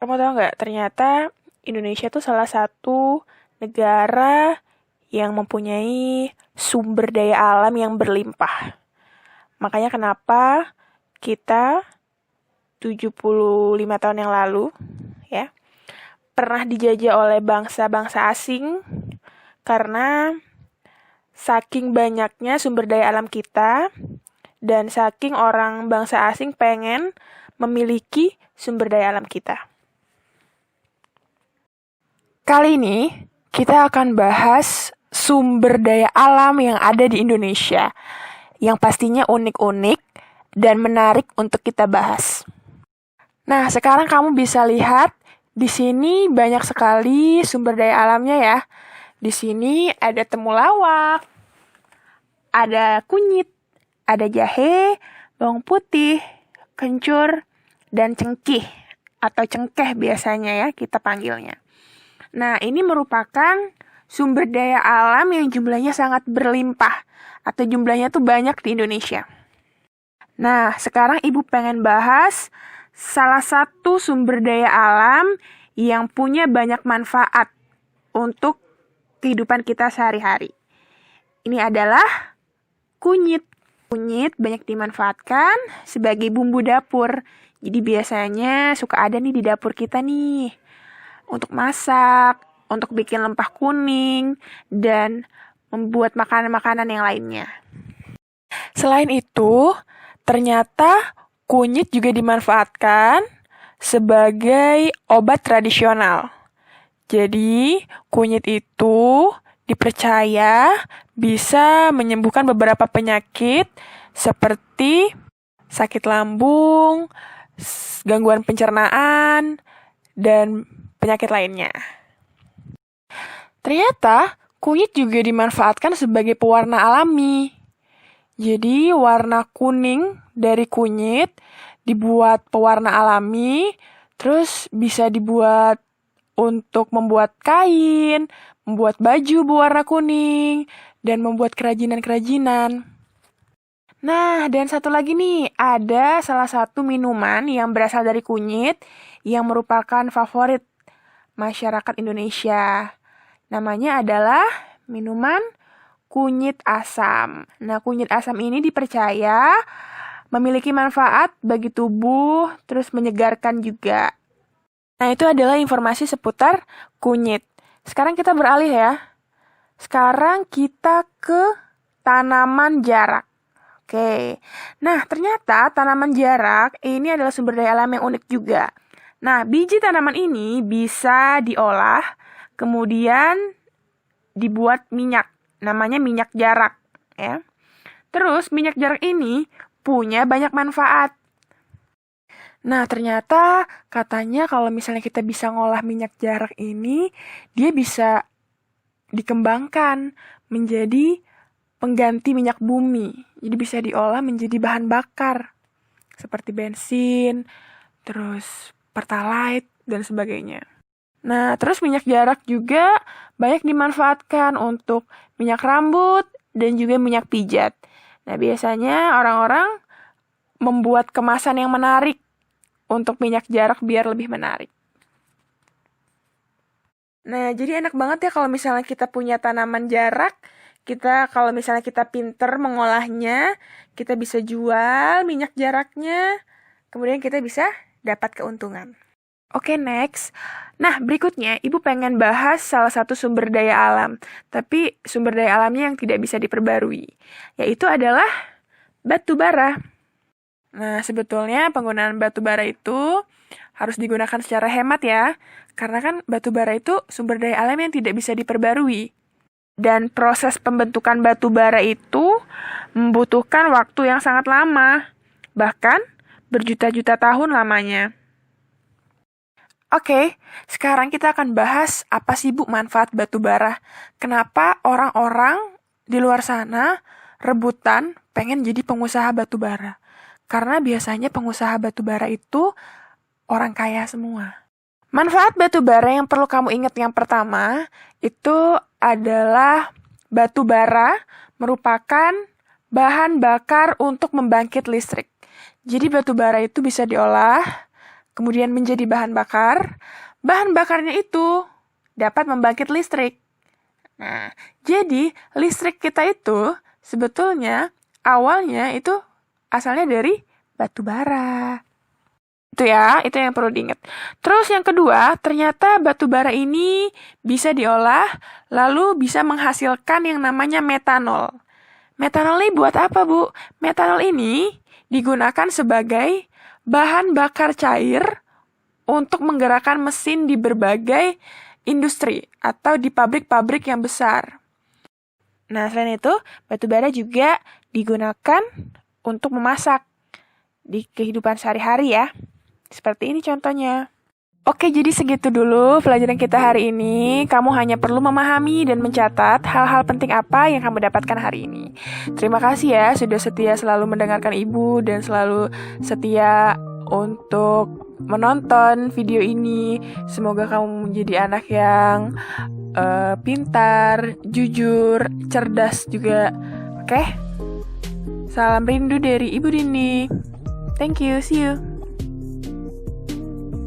Kamu tahu nggak, ternyata Indonesia tuh salah satu negara yang mempunyai sumber daya alam yang berlimpah. Makanya kenapa kita 75 tahun yang lalu ya pernah dijajah oleh bangsa-bangsa asing karena saking banyaknya sumber daya alam kita dan saking orang bangsa asing pengen memiliki sumber daya alam kita. Kali ini kita akan bahas sumber daya alam yang ada di Indonesia, yang pastinya unik-unik dan menarik untuk kita bahas. Nah, sekarang kamu bisa lihat di sini banyak sekali sumber daya alamnya ya. Di sini ada temulawak, ada kunyit, ada jahe, bawang putih, kencur, dan cengkih atau cengkeh biasanya ya kita panggilnya. Nah, ini merupakan sumber daya alam yang jumlahnya sangat berlimpah atau jumlahnya tuh banyak di Indonesia. Nah, sekarang Ibu pengen bahas salah satu sumber daya alam yang punya banyak manfaat untuk kehidupan kita sehari-hari. Ini adalah kunyit. Kunyit banyak dimanfaatkan sebagai bumbu dapur. Jadi biasanya suka ada nih di dapur kita nih. Untuk masak, untuk bikin lempah kuning, dan membuat makanan-makanan yang lainnya. Selain itu, ternyata kunyit juga dimanfaatkan sebagai obat tradisional. Jadi, kunyit itu dipercaya bisa menyembuhkan beberapa penyakit seperti sakit lambung, gangguan pencernaan, dan penyakit lainnya. Ternyata, kunyit juga dimanfaatkan sebagai pewarna alami. Jadi, warna kuning dari kunyit dibuat pewarna alami, terus bisa dibuat untuk membuat kain, membuat baju berwarna kuning, dan membuat kerajinan-kerajinan. Nah, dan satu lagi nih, ada salah satu minuman yang berasal dari kunyit yang merupakan favorit masyarakat Indonesia. Namanya adalah minuman kunyit asam. Nah, kunyit asam ini dipercaya memiliki manfaat bagi tubuh, terus menyegarkan juga. Nah, itu adalah informasi seputar kunyit. Sekarang kita beralih ya. Sekarang kita ke tanaman jarak. Oke. Nah, ternyata tanaman jarak ini adalah sumber daya alam yang unik juga. Nah, biji tanaman ini bisa diolah, kemudian dibuat minyak. Namanya minyak jarak, ya. Terus, minyak jarak ini punya banyak manfaat. Nah, ternyata katanya kalau misalnya kita bisa ngolah minyak jarak ini, dia bisa dikembangkan menjadi pengganti minyak bumi. Jadi bisa diolah menjadi bahan bakar seperti bensin, terus pertalite, dan sebagainya. Nah, terus minyak jarak juga banyak dimanfaatkan untuk minyak rambut dan juga minyak pijat. Nah, biasanya orang-orang membuat kemasan yang menarik untuk minyak jarak biar lebih menarik. Nah, jadi enak banget ya kalau misalnya kita punya tanaman jarak, kalau misalnya kita pinter mengolahnya, kita bisa jual minyak jaraknya, kemudian kita bisa dapat keuntungan. Oke, next. Nah, berikutnya, Ibu pengen bahas salah satu sumber daya alam, tapi sumber daya alamnya yang tidak bisa diperbarui, yaitu adalah batu bara. Nah, sebetulnya penggunaan batu bara itu harus digunakan secara hemat ya, karena kan batu bara itu sumber daya alam yang tidak bisa diperbarui. Dan proses pembentukan batu bara itu membutuhkan waktu yang sangat lama, bahkan berjuta-juta tahun lamanya. Oke, sekarang kita akan bahas apa sih Bu manfaat batu bara. Kenapa orang-orang di luar sana rebutan pengen jadi pengusaha batu bara? Karena biasanya pengusaha batu bara itu orang kaya semua. Manfaat batu bara yang perlu kamu ingat yang pertama, itu adalah batu bara merupakan bahan bakar untuk membangkit listrik. Jadi batu bara itu bisa diolah, kemudian menjadi bahan bakar. Bahan bakarnya itu dapat membangkit listrik. Nah, jadi listrik kita itu sebetulnya awalnya itu asalnya dari batu bara. Itu ya, itu yang perlu diingat. Terus yang kedua, ternyata batu bara ini bisa diolah, lalu bisa menghasilkan yang namanya metanol. Metanol ini buat apa, Bu? Metanol ini digunakan sebagai bahan bakar cair untuk menggerakkan mesin di berbagai industri atau di pabrik-pabrik yang besar. Nah, selain itu, batu bara juga digunakan untuk memasak di kehidupan sehari-hari ya. Seperti ini contohnya. Oke, jadi segitu dulu pelajaran kita hari ini. Kamu hanya perlu memahami dan mencatat hal-hal penting apa yang kamu dapatkan hari ini. Terima kasih ya sudah setia selalu mendengarkan Ibu dan selalu setia untuk menonton video ini. Semoga kamu menjadi anak yang pintar, jujur, cerdas juga. Oke? Salam rindu dari Ibu Dini. Thank you, see you.